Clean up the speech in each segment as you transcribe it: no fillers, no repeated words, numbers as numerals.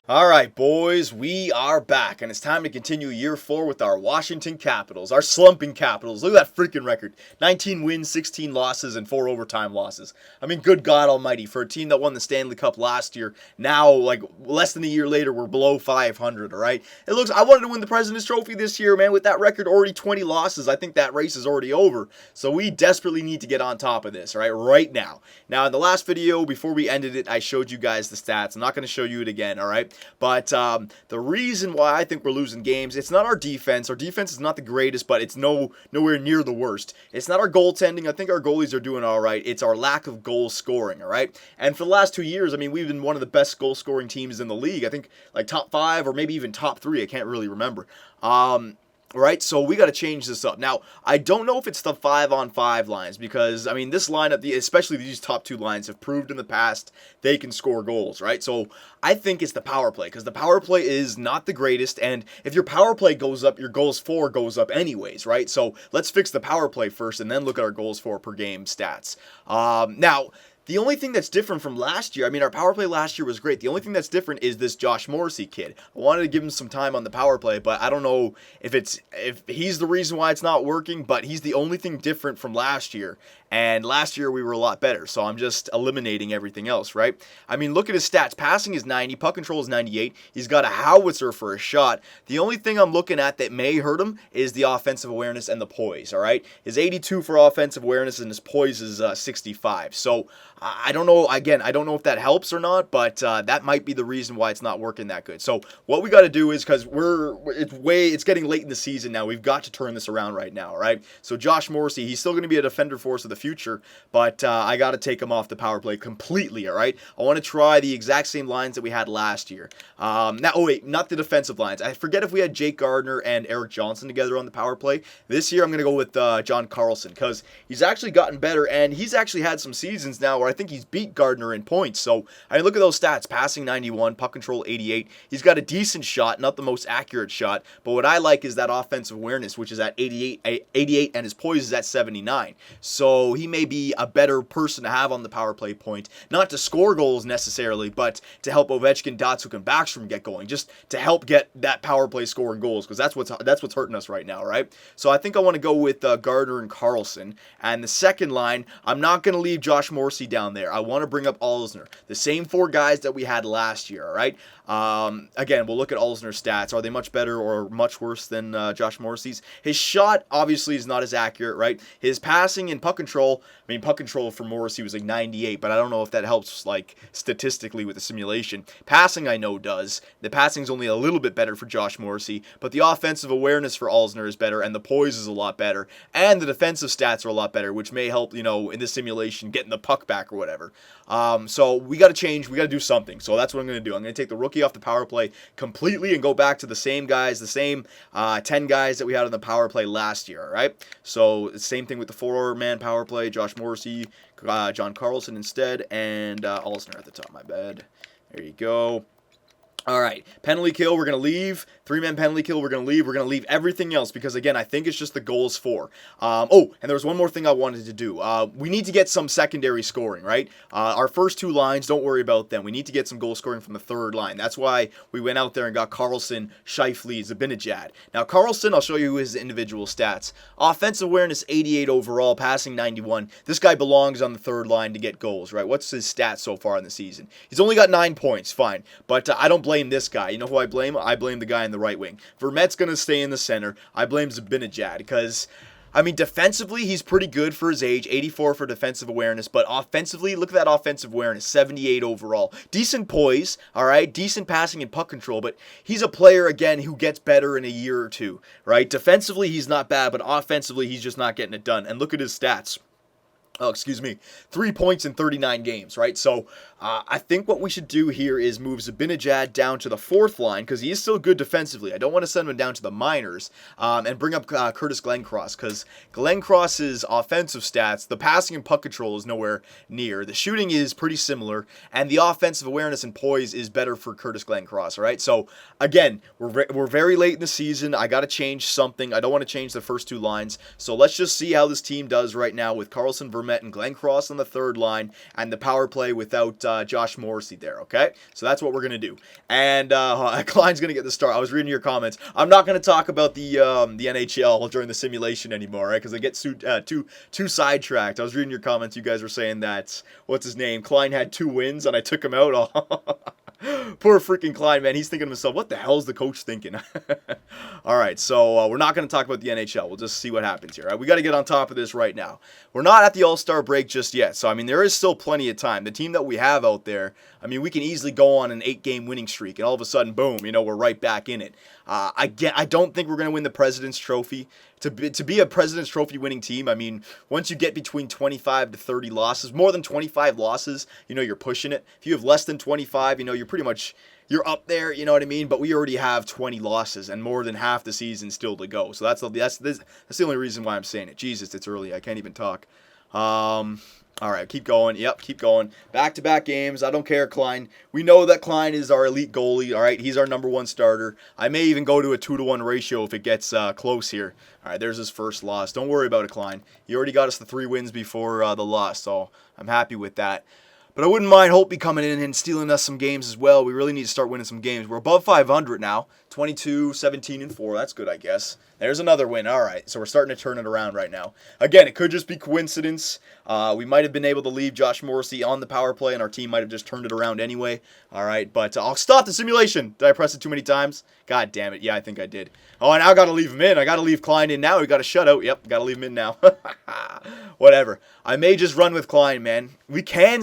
Alright, boys, we are back, and it's time to continue year 4 with our Washington Capitals, our slumping Capitals. Look at that freaking record. 19 wins, 16 losses, and 4 overtime losses. I mean, good God almighty, for a team that won the Stanley Cup last year, now, like, less than a year later, we're below 500, alright? I wanted to win the President's Trophy this year, man. With that record, already 20 losses, I think that race is already over. So we desperately need to get on top of this, alright, right now. Now, in the last video, before we ended it, I showed you guys the stats. I'm not going to show you it again, alright? But the reason why I think we're losing games, it's not our defense. Our defense is not the greatest, but it's nowhere near the worst. It's not our goaltending. I think our goalies are doing all right. It's our lack of goal scoring, all right? And for the last 2 years, I mean, we've been one of the best goal scoring teams in the league. I think like top 5 or maybe even top 3. I can't really remember. Right, so we got to change this up. Now, I don't know if it's the 5-on-5 lines because, I mean, this lineup, especially these top 2 lines, have proved in the past they can score goals, right? So I think it's the power play because the power play is not the greatest, and if your power play goes up, your goals for goes up anyways, right? So let's fix the power play first and then look at our goals for per game stats. Now, the only thing that's different from last year, I mean, our power play last year was great. The only thing that's different is this Josh Morrissey kid. I wanted to give him some time on the power play, but I don't know if he's the reason why it's not working, but he's the only thing different from last year. And last year we were a lot better, so I'm just eliminating everything else, right? I mean, look at his stats. Passing is 90, puck control is 98. He's got a howitzer for a shot. The only thing I'm looking at that may hurt him is the offensive awareness and the poise, all right? His 82 for offensive awareness and his poise is 65. So I don't know, again, I don't know if that helps or not, but that might be the reason why it's not working that good. So what we got to do is, because it's getting late in the season now, we've got to turn this around right now, right? So Josh Morrissey, he's still going to be a defender for us of the future, but I got to take him off the power play completely, all right? I want to try the exact same lines that we had last year. Not the defensive lines. I forget if we had Jake Gardner and Eric Johnson together on the power play. This year I'm going to go with John Carlson because he's actually gotten better, and he's actually had some seasons now where I think he's beat Gardner in points. So, I mean, look at those stats. Passing 91, puck control 88. He's got a decent shot, not the most accurate shot, but what I like is that offensive awareness, which is at 88, and his poise is at 79. So, he may be a better person to have on the power play point, not to score goals necessarily, but to help Ovechkin, Datsuk, and Backstrom get going, just to help get that power play scoring goals, because that's what's hurting us right now, right? So, I think I want to go with Gardner and Carlson, and the second line, I'm not going to leave Josh Morrissey down there. I want to bring up Alzner. The same 4 guys that we had last year, all right? Again, we'll look at Alzner's stats. Are they much better or much worse than Josh Morrissey's? His shot, obviously, is not as accurate, right? His passing and puck control, I mean, puck control for Morrissey was like 98, but I don't know if that helps, like, statistically with the simulation. Passing, I know, does. The passing's only a little bit better for Josh Morrissey, but the offensive awareness for Alzner is better, and the poise is a lot better, and the defensive stats are a lot better, which may help, you know, in the simulation, getting the puck back or whatever. So we got to change. We got to do something. So that's what I'm going to do. I'm going to take the rookie off the power play completely and go back to the same guys, the same 10 guys that we had on the power play last year, all right? So same thing with the 4-man power play, Josh Morrissey, John Carlson instead, and Alzner at the top, my bad. There you go. All right, penalty kill, we're going to leave. 3-man penalty kill, we're going to leave. We're going to leave everything else because, again, I think it's just the goals for. And there was one more thing I wanted to do. We need to get some secondary scoring, right? Our first 2 lines, don't worry about them. We need to get some goal scoring from the third line. That's why we went out there and got Carlson, Scheifele, Zibanejad. Now, Carlson, I'll show you his individual stats. Offensive awareness, 88 overall, passing 91. This guy belongs on the third line to get goals, right? What's his stats so far in the season? He's only got 9 points, fine. But I don't blame this guy. You know who I blame? I blame the guy in the right wing. Vermette's going to stay in the center. I blame Zibanejad because, I mean, defensively, he's pretty good for his age. 84 for defensive awareness, but offensively, look at that offensive awareness, 78 overall. Decent poise, all right? Decent passing and puck control, but he's a player, again, who gets better in a year or two, right? Defensively, he's not bad, but offensively, he's just not getting it done. And look at his stats. 3 points in 39 games, right? So I think what we should do here is move Zibanejad down to the 4th line because he is still good defensively. I don't want to send him down to the minors and bring up Curtis Glencross because Glencross's offensive stats, the passing and puck control is nowhere near. The shooting is pretty similar, and the offensive awareness and poise is better for Curtis Glencross, all right? So again, we're very late in the season. I got to change something. I don't want to change the first 2 lines. So let's just see how this team does right now with Carlson, Vermette, Vermette and Glenn Cross on the third line, and the power play without Josh Morrissey there, okay? So that's what we're going to do. And Klein's going to get the start. I was reading your comments. I'm not going to talk about the NHL during the simulation anymore, right? Because I get too sidetracked. I was reading your comments. You guys were saying that, what's his name? Klein had 2 wins, and I took him out. Poor freaking Klein, man. He's thinking to himself, what the hell is the coach thinking? All right, so we're not going to talk about the NHL. We'll just see what happens here. All right? We got to get on top of this right now. We're not at the All-Star break just yet, so, I mean, there is still plenty of time. The team that we have out there, I mean, we can easily go on an 8-game winning streak, and all of a sudden, boom, you know, we're right back in it. I don't think we're going to win the President's Trophy. To be a President's Trophy winning team, I mean, once you get between 25 to 30 losses, more than 25 losses, you know, you're pushing it. If you have less than 25, you know, you're up there, you know what I mean? But we already have 20 losses and more than half the season still to go. So that's the only reason why I'm saying it. Jesus, it's early. I can't even talk. All right, keep going. Yep, keep going. Back-to-back games. I don't care, Klein. We know that Klein is our elite goalie. All right, he's our number 1 starter. I may even go to a 2-to-1 ratio if it gets close here. All right, there's his first loss. Don't worry about it, Klein. He already got us the 3 wins before the loss, so I'm happy with that. But I wouldn't mind Holtby coming in and stealing us some games as well. We really need to start winning some games. We're above 500 now. 22, 17, and 4. That's good, I guess. There's another win. All right, so we're starting to turn it around right now. Again, it could just be coincidence. We might have been able to leave Josh Morrissey on the power play, and our team might have just turned it around anyway. All right, but I'll stop the simulation. Did I press it too many times? God damn it. Yeah, I think I did. Oh, and now I got to leave him in. I got to leave Klein in now. We got a shutout. Yep, got to leave him in now. Whatever. I may just run with Klein, man. We can...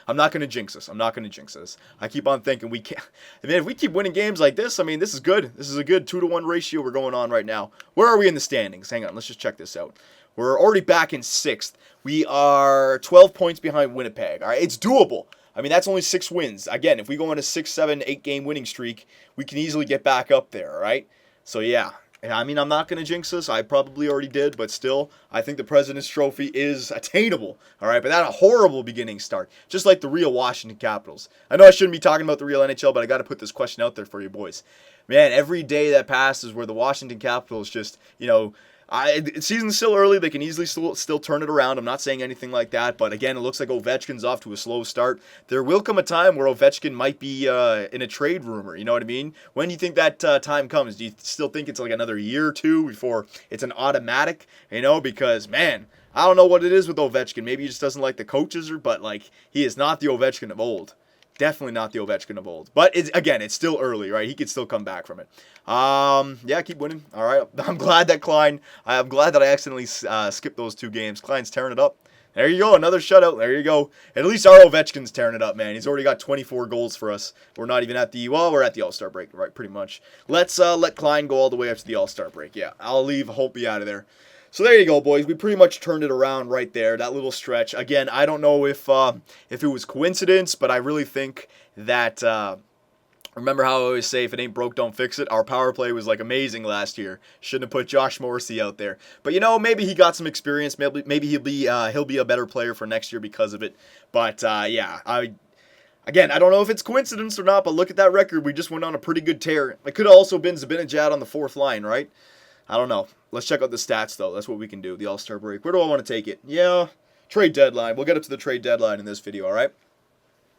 I'm not going to jinx us. I keep on thinking we can't. I mean, if we keep winning games like this, I mean, this is good. This is a good 2-to-1 ratio we're going on right now. Where are we in the standings? Hang on. Let's just check this out. We're already back in 6th. We are 12 points behind Winnipeg. All right, it's doable. I mean, that's only 6 wins. Again, if we go on a 6, 7, 8-game winning streak, we can easily get back up there, all right? So, yeah. I mean, I'm not going to jinx us. I probably already did, but still, I think the President's Trophy is attainable. All right, but that a horrible beginning start, just like the real Washington Capitals. I know I shouldn't be talking about the real NHL, but I got to put this question out there for you boys. Man, every day that passes where the Washington Capitals just, you know, season's still early. They can easily still turn it around. I'm not saying anything like that. But again, it looks like Ovechkin's off to a slow start. There will come a time where Ovechkin might be in a trade rumor. You know what I mean? When do you think that time comes? Do you still think it's like another year or 2 before it's an automatic? You know, because, man, I don't know what it is with Ovechkin. Maybe he just doesn't like the coaches, but like he is not the Ovechkin of old. Definitely not the Ovechkin of old. But, it's still early, right? He could still come back from it. Yeah, keep winning. All right. I'm glad that I accidentally skipped those 2 games. Klein's tearing it up. There you go. Another shutout. There you go. At least our Ovechkin's tearing it up, man. He's already got 24 goals for us. We're not even we're at the All-Star break, right? Pretty much. Let's let Klein go all the way up to the All-Star break. Yeah, I'll leave Holtby out of there. So there you go, boys. We pretty much turned it around right there, that little stretch. Again, I don't know if it was coincidence, but I really think that, remember how I always say, if it ain't broke, don't fix it? Our power play was, like, amazing last year. Shouldn't have put Josh Morrissey out there. But, you know, maybe he got some experience. Maybe he'll be a better player for next year because of it. But, yeah, Again, I don't know if it's coincidence or not, but look at that record. We just went on a pretty good tear. It could have also been Zibanejad on the 4th line, right? I don't know. Let's check out the stats, though. That's what we can do, the All-Star break. Where do I want to take it? Yeah, trade deadline. We'll get up to the trade deadline in this video, all right?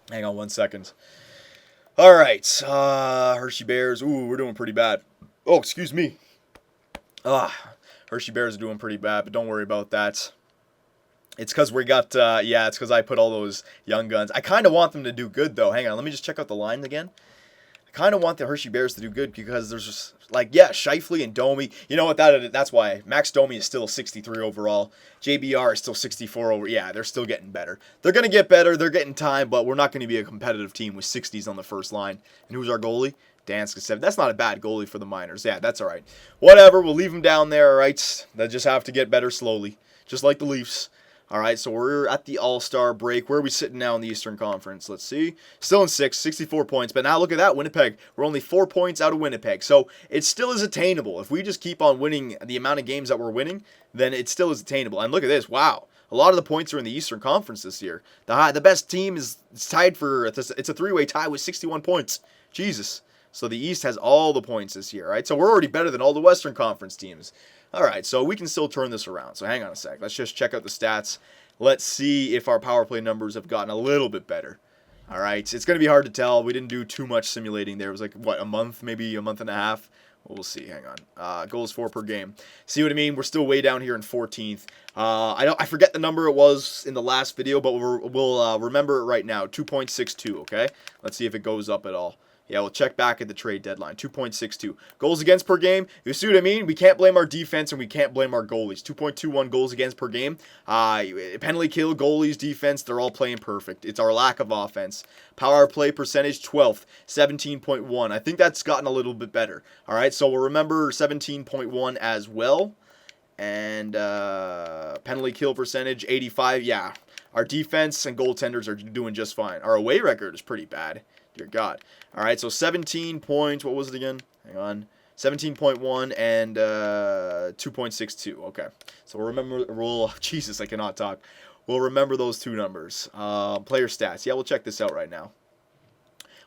Hang on 1 second. All right. Hershey Bears. Ooh, we're doing pretty bad. Oh, excuse me. Hershey Bears are doing pretty bad, but don't worry about that. It's because we got, it's because I put all those young guns. I kind of want them to do good, though. Hang on, let me just check out the line again. I kind of want the Hershey Bears to do good because there's just, Scheifele and Domi. You know what, that's why. Max Domi is still 63 overall. JBR is still 64 over. Yeah, they're still getting better. They're going to get better. They're getting time, but we're not going to be a competitive team with 60s on the first line. And who's our goalie? Danska 7. That's not a bad goalie for the Miners. Yeah, that's all right. Whatever, we'll leave him down there, all right? They just have to get better slowly, just like the Leafs. All right, so we're at the All-Star break. Where are we sitting now in the Eastern Conference? Let's see. Still in 6th, 64 points. But now look at that, Winnipeg. We're only 4 points out of Winnipeg. So it still is attainable. If we just keep on winning the amount of games that we're winning, then it still is attainable. And look at this. Wow. A lot of the points are in the Eastern Conference this year. The best team is tied for, it's a 3-way tie with 61 points. Jesus. So the East has all the points this year, right? So we're already better than all the Western Conference teams. All right, so we can still turn this around. So hang on a sec. Let's just check out the stats. let's see if our power play numbers have gotten a little bit better. All right, it's going to be hard to tell. We didn't do too much simulating there. It was like, what, a month, maybe a month and a half? Well, we'll see. Hang on. Goals for per game. See what I mean? We're still way down here in 14th. I forget the number it was in the last video, but we'll remember it right now. 2.62, okay? Let's see if it goes up at all. Yeah, we'll check back at the trade deadline. 2.62. Goals against per game. You see what I mean? We can't blame our defense and we can't blame our goalies. 2.21 goals against per game. Penalty kill, goalies, defense, they're all playing perfect. It's our lack of offense. Power play percentage, 12th. 17.1. I think that's gotten a little bit better. All right, so we'll remember 17.1 as well. And penalty kill percentage, 85. Yeah, our defense and goaltenders are doing just fine. Our away record is pretty bad. Dear God. All right, so 17 points. What was it again? Hang on. 17.1 and 2.62. Okay. So Jesus, I cannot talk. We'll remember those two numbers. Player stats. Yeah, we'll check this out right now.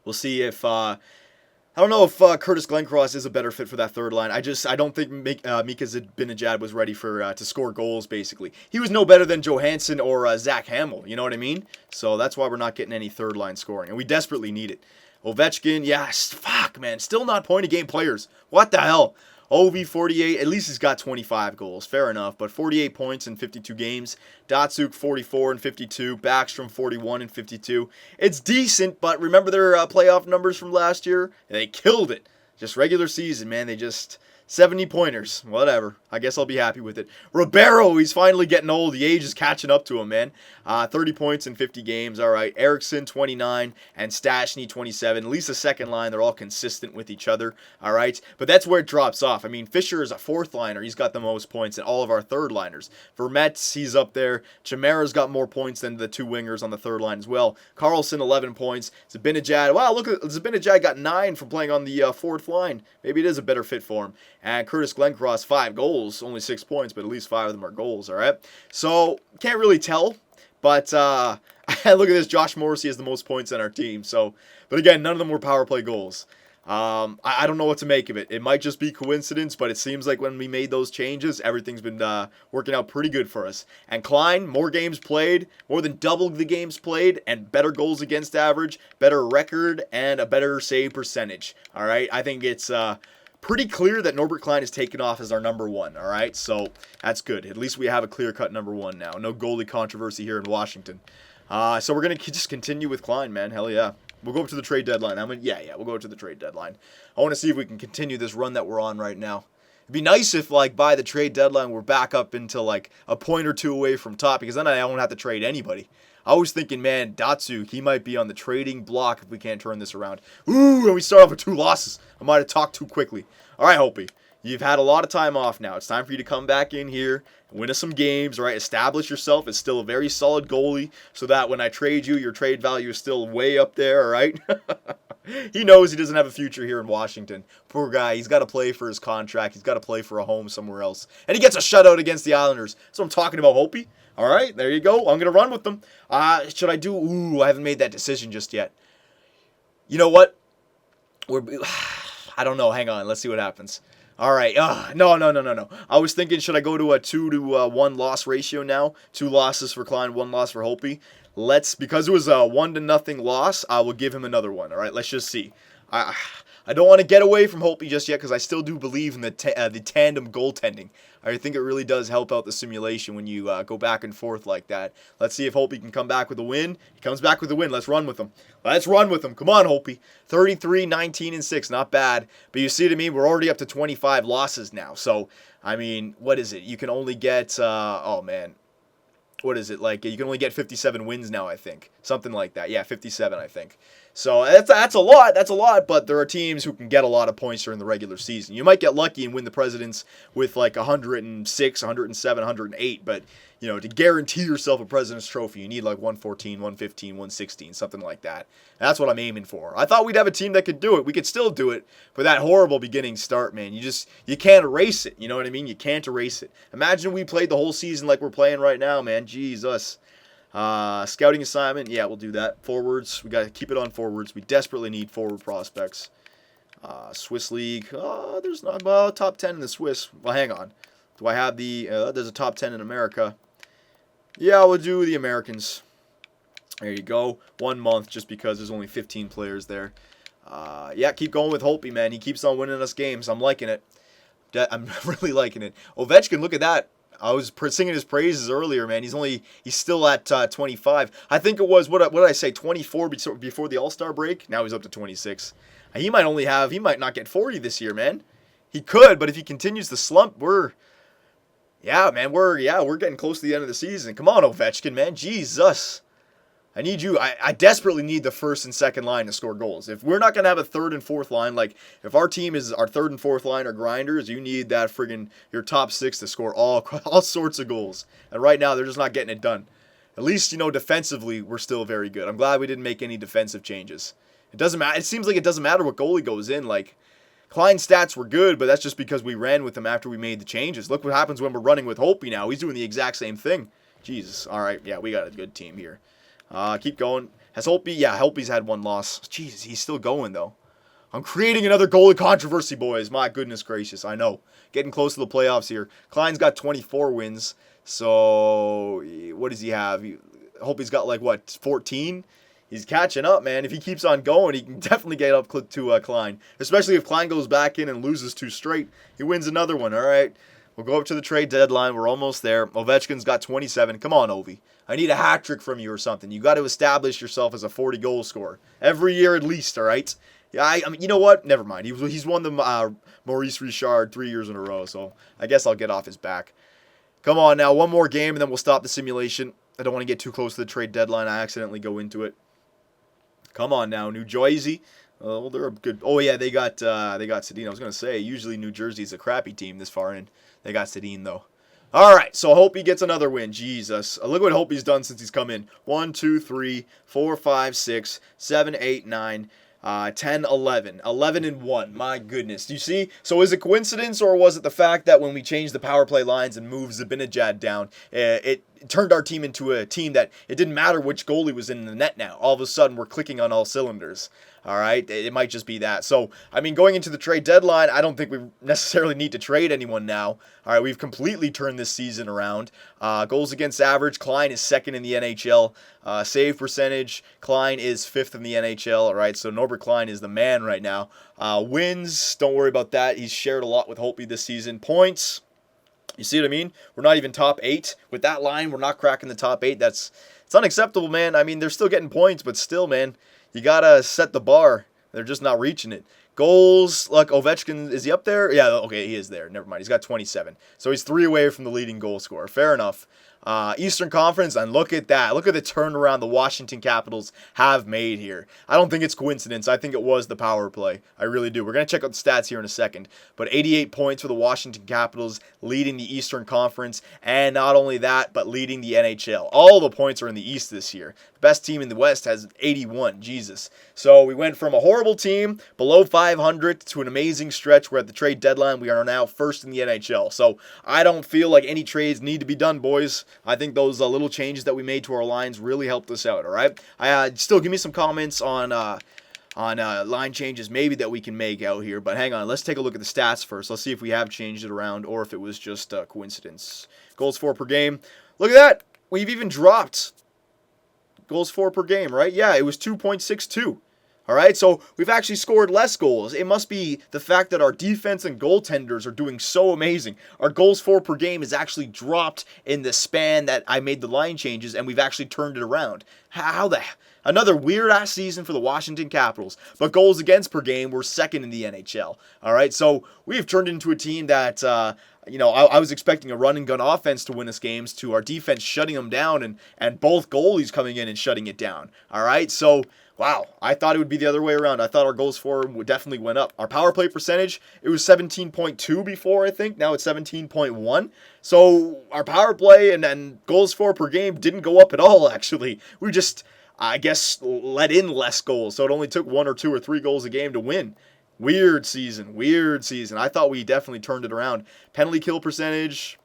We'll see if... I don't know if Curtis Glencross is a better fit for that third line. I don't think Mika Zibanejad was ready for to score goals, basically. He was no better than Johansson or Zach Hamill, you know what I mean? So that's why we're not getting any third line scoring, and we desperately need it. Ovechkin, yes, fuck, man, still not point-a-game players. What the hell? Ovi, 48, at least he's got 25 goals, fair enough, but 48 points in 52 games. Datsuk, 44 and 52. Backstrom, 41 and 52. It's decent, but remember their playoff numbers from last year? They killed it. Just regular season, man, they just... 70 pointers, whatever. I guess I'll be happy with it. Ribeiro, he's finally getting old. The age is catching up to him, man. 30 points in 50 games, all right. Eriksson, 29, and Stastny, 27. At least the second line, they're all consistent with each other, all right. But that's where it drops off. I mean, Fisher is a fourth liner. He's got the most points than all of our third liners. Vermette, he's up there. Chimera's got more points than the two wingers on the third line as well. Carlson, 11 points. Zibanejad, wow, look at Zibanejad got 9 from playing on the fourth line. Maybe it is a better fit for him. And Curtis Glencross, 5 goals, only 6 points, but at least 5 of them are goals, all right? So, can't really tell, but look at this. Josh Morrissey has the most points on our team, so, but again, none of them were power play goals. I don't know what to make of it. It might just be coincidence, but it seems like when we made those changes, everything's been working out pretty good for us. And Klein, more games played, more than double the games played, and better goals against average, better record, and a better save percentage, all right? I think it's... pretty clear that Norbert Klein is taken off as our number 1, all right? So that's good. At least we have a clear-cut number 1 now. No goalie controversy here in Washington. So we're going to just continue with Klein, man. Hell yeah. We'll go up to the trade deadline. We'll go to the trade deadline. I want to see if we can continue this run that we're on right now. It'd be nice if, like, by the trade deadline, we're back up into, like, a point or two away from top, because then I don't have to trade anybody. I was thinking, man, Datsuk, he might be on the trading block if we can't turn this around. Ooh, and we start off with 2 losses. I might have talked too quickly. All right, Hopi, you've had a lot of time off now. It's time for you to come back in here, win us some games, all right? Establish yourself as still a very solid goalie so that when I trade you, your trade value is still way up there, all right? He knows he doesn't have a future here in Washington. Poor guy. He's got to play for his contract. He's got to play for a home somewhere else. And he gets a shutout against the Islanders. That's what I'm talking about, Hopi. All right, there you go. I'm going to run with them. Should I do... Ooh, I haven't made that decision just yet. You know what? I don't know. Hang on. Let's see what happens. All right. No. I was thinking, should I go to a 2-to-1 loss ratio now? 2 losses for Klein, 1 loss for Hopi. Because it was a 1-0 loss, I will give him another one. All right, let's just see. I don't want to get away from Hopi just yet because I still do believe in the tandem goaltending. I think it really does help out the simulation when you go back and forth like that. Let's see if Hopi can come back with a win. He comes back with a win. Let's run with him. Let's run with him. Come on, Hopi. 33, 19, and 6. Not bad. But you see what I mean? We're already up to 25 losses now. So, I mean, what is it? You can only get, oh, man. What is it? Like, you can only get 57 wins now, I think. Something like that. Yeah, 57, I think. So that's a lot. That's a lot, but there are teams who can get a lot of points during the regular season. You might get lucky and win the Presidents with like 106, 107, 108, but you know, to guarantee yourself a President's Trophy, you need like 114, 115, 116, something like that. That's what I'm aiming for. I thought we'd have a team that could do it. We could still do it, but that horrible beginning start, man, you can't erase it. You know what I mean? You can't erase it. Imagine we played the whole season like we're playing right now, man. Jesus. Scouting assignment, yeah, we'll do that. Forwards, we got to keep it on forwards. We desperately need forward prospects. Swiss League, there's not, well, top 10 in the Swiss. Well, hang on. Do I have there's a top 10 in America. Yeah, we'll do the Americans. There you go. 1 month just because there's only 15 players there. Yeah, keep going with Holtby, man. He keeps on winning us games. I'm liking it. I'm really liking it. Ovechkin, look at that. I was singing his praises earlier, man. He's still at 25. I think it was, what did I say, 24 before the All-Star break? Now he's up to 26. He might not get 40 this year, man. He could, but if he continues to slump, we're getting close to the end of the season. Come on, Ovechkin, man. Jesus. I need you. I desperately need the first and second line to score goals. If we're not going to have a third and fourth line, like if our team is our third and fourth line are grinders, you need that friggin' your top six to score all sorts of goals. And right now, they're just not getting it done. At least, defensively, we're still very good. I'm glad we didn't make any defensive changes. It doesn't matter. It seems like it doesn't matter what goalie goes in. Like, Klein's stats were good, but that's just because we ran with him after we made the changes. Look what happens when we're running with Holtby now. He's doing the exact same thing. Jesus. All right. Yeah, we got a good team here. Keep going. Has Holtby? Yeah, Holtby's had one loss. Jesus, he's still going, though. I'm creating another goalie controversy, boys. My goodness gracious. I know. Getting close to the playoffs here. Klein's got 24 wins. So, what does he have? Holtby's got, 14? He's catching up, man. If he keeps on going, he can definitely get up to Klein. Especially if Klein goes back in and loses 2 straight. He wins another one, all right? We'll go up to the trade deadline. We're almost there. Ovechkin's got 27. Come on, Ovi. I need a hat trick from you or something. You got to establish yourself as a 40-goal scorer. Every year at least, all right? Yeah, I mean, you know what? Never mind. He's won the Maurice Richard 3 years in a row, so I guess I'll get off his back. Come on now. One more game, and then we'll stop the simulation. I don't want to get too close to the trade deadline. I accidentally go into it. Come on now. New Jersey. Well, they're a good... Oh, yeah, they got Sedin. I was going to say, usually New Jersey's a crappy team this far in. They got Sedin, though. All right, so Holtby gets another win. Jesus. Look what Holtby's done since he's come in. 1, 2, 3, 4, 5, 6, 7, 8, 9, 10, 11. 11 and 1. My goodness. Do you see? So is it coincidence, or was it the fact that when we changed the power play lines and moved Zibanejad down, it turned our team into a team that it didn't matter which goalie was in the net now. All of a sudden, we're clicking on all cylinders. All right, it might just be that. So, I mean, going into the trade deadline, I don't think we necessarily need to trade anyone now. All right, we've completely turned this season around. Goals against average, Klein is second in the NHL. Save percentage, Klein is fifth in the NHL. All right, so Norbert Klein is the man right now. Wins, don't worry about that. He's shared a lot with Holtby this season. Points, you see what I mean? We're not even top 8. With that line, we're not cracking the top 8. It's unacceptable, man. I mean, they're still getting points, but still, man. You got to set the bar. They're just not reaching it. Goals, like Ovechkin, is he up there? Yeah, okay, he is there. Never mind. He's got 27. So he's 3 away from the leading goal scorer. Fair enough. Eastern Conference, and look at that. Look at the turnaround the Washington Capitals have made here. I don't think it's coincidence. I think it was the power play. I really do. We're going to check out the stats here in a second. But 88 points for the Washington Capitals, leading the Eastern Conference, and not only that, but leading the NHL. All the points are in the East this year. The best team in the West has 81. Jesus. So we went from a horrible team, below 500, to an amazing stretch where at the trade deadline we are now first in the NHL. So I don't feel like any trades need to be done, boys. I think those little changes that we made to our lines really helped us out, all right? Still, give me some comments on line changes maybe that we can make out here. But hang on, let's take a look at the stats first. Let's see if we have changed it around or if it was just a coincidence. Goals for per game. Look at that. We've even dropped goals for per game, right? Yeah, it was 2.62. All right, so we've actually scored less goals. It must be the fact that our defense and goaltenders are doing so amazing. Our goals for per game is actually dropped in the span that I made the line changes, and we've actually turned it around. Another weird-ass season for the Washington Capitals. But goals against per game, we're second in the NHL. All right, so we've turned into a team that, I was expecting a run-and-gun offense to win us games, to our defense shutting them down and both goalies coming in and shutting it down. All right, so... Wow, I thought it would be the other way around. I thought our goals for definitely went up. Our power play percentage, it was 17.2 before, I think. Now it's 17.1. So our power play and goals for per game didn't go up at all, actually. We just, I guess, let in less goals. So it only took 1 or 2 or 3 goals a game to win. Weird season. I thought we definitely turned it around. Penalty kill percentage,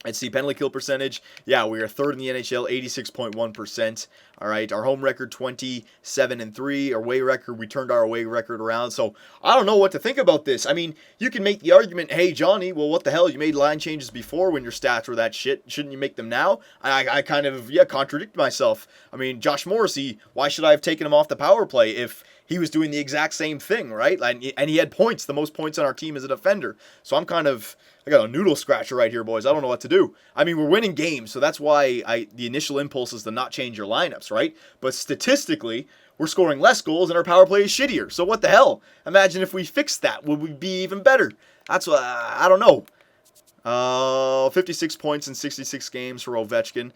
Let's see, penalty kill percentage. Yeah, we are third in the NHL, 86.1%. All right, our home record, 27-3. Away record, we turned our away record around. So I don't know what to think about this. I mean, you can make the argument, hey, Johnny, well, what the hell? You made line changes before when your stats were that shit. Shouldn't you make them now? I kind of, contradict myself. I mean, Josh Morrissey, why should I have taken him off the power play if he was doing the exact same thing, right? And he had points, the most points on our team as a defender. So I got a noodle scratcher right here, boys. I don't know what to do. I mean, we're winning games, so that's why the initial impulse is to not change your lineups, right? But statistically, we're scoring less goals and our power play is shittier. So what the hell? Imagine if we fixed that. Would we be even better? That's what, I don't know. 56 points in 66 games for Ovechkin.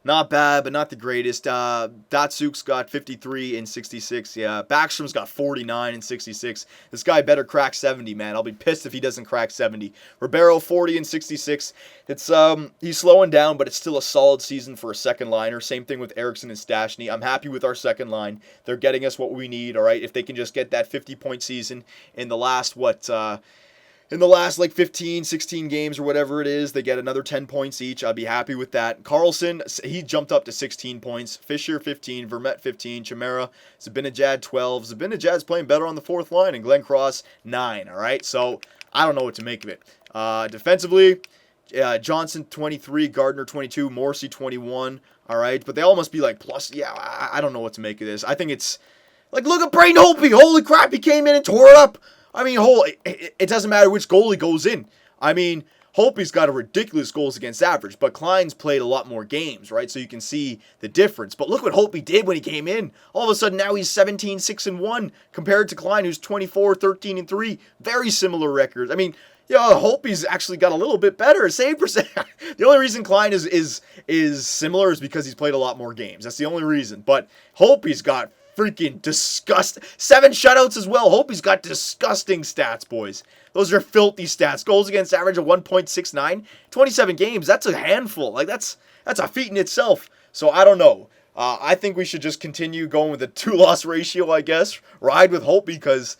Not bad, but not the greatest. Datsuk's got 53 in 66. Yeah, Backstrom's got 49 in 66. This guy better crack 70, man. I'll be pissed if he doesn't crack 70. Ribeiro, 40 in 66. It's he's slowing down, but it's still a solid season for a second liner. Same thing with Eriksson and Stastny. I'm happy with our second line. They're getting us what we need, all right? If they can just get that 50-point season in the last, in the last 15, 16 games or whatever it is, they get another 10 points each. I'd be happy with that. Carlson, he jumped up to 16 points. Fisher, 15. Vermette, 15. Chimera, Zibanejad, 12. Zibanejad's playing better on the fourth line. And Glenn Cross, 9. All right, so I don't know what to make of it. Defensively, Johnson, 23. Gardner, 22. Morrissey, 21. All right, but they all must be plus. Yeah, I don't know what to make of this. I think it's look at Braden Holtby. Holy crap, he came in and tore it up. I mean, it doesn't matter which goalie goes in. I mean, Holtby's got a ridiculous goals against average, but Klein's played a lot more games, right? So you can see the difference. But look what Holtby did when he came in. All of a sudden, now he's 17-6-1 compared to Klein, who's 24-13-3. Very similar records. I mean, Holtby's actually got a little bit better save percent. The only reason Klein is similar is because he's played a lot more games. That's the only reason. But Holtby's got freaking disgusting. 7 shutouts as well. Hope he's got disgusting stats, boys. Those are filthy stats. Goals against average of 1.69. 27 games. That's a handful. That's a feat in itself. So I don't know. I think we should just continue going with a 2-loss ratio, I guess. Ride with Hope because...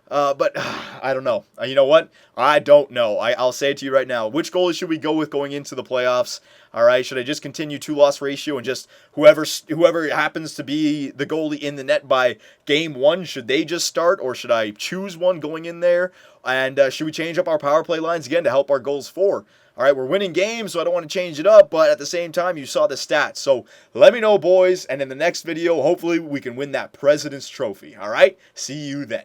but I don't know. You know what? I don't know. I'll say it to you right now. Which goalie should we go with going into the playoffs? All right. Should I just continue 2-loss ratio and just whoever happens to be the goalie in the net by game 1, should they just start, or should I choose one going in there? And should we change up our power play lines again to help our goals for? All right, we're winning games, so I don't want to change it up, but at the same time, you saw the stats. So let me know, boys, and in the next video, hopefully we can win that President's Trophy. All right, see you then.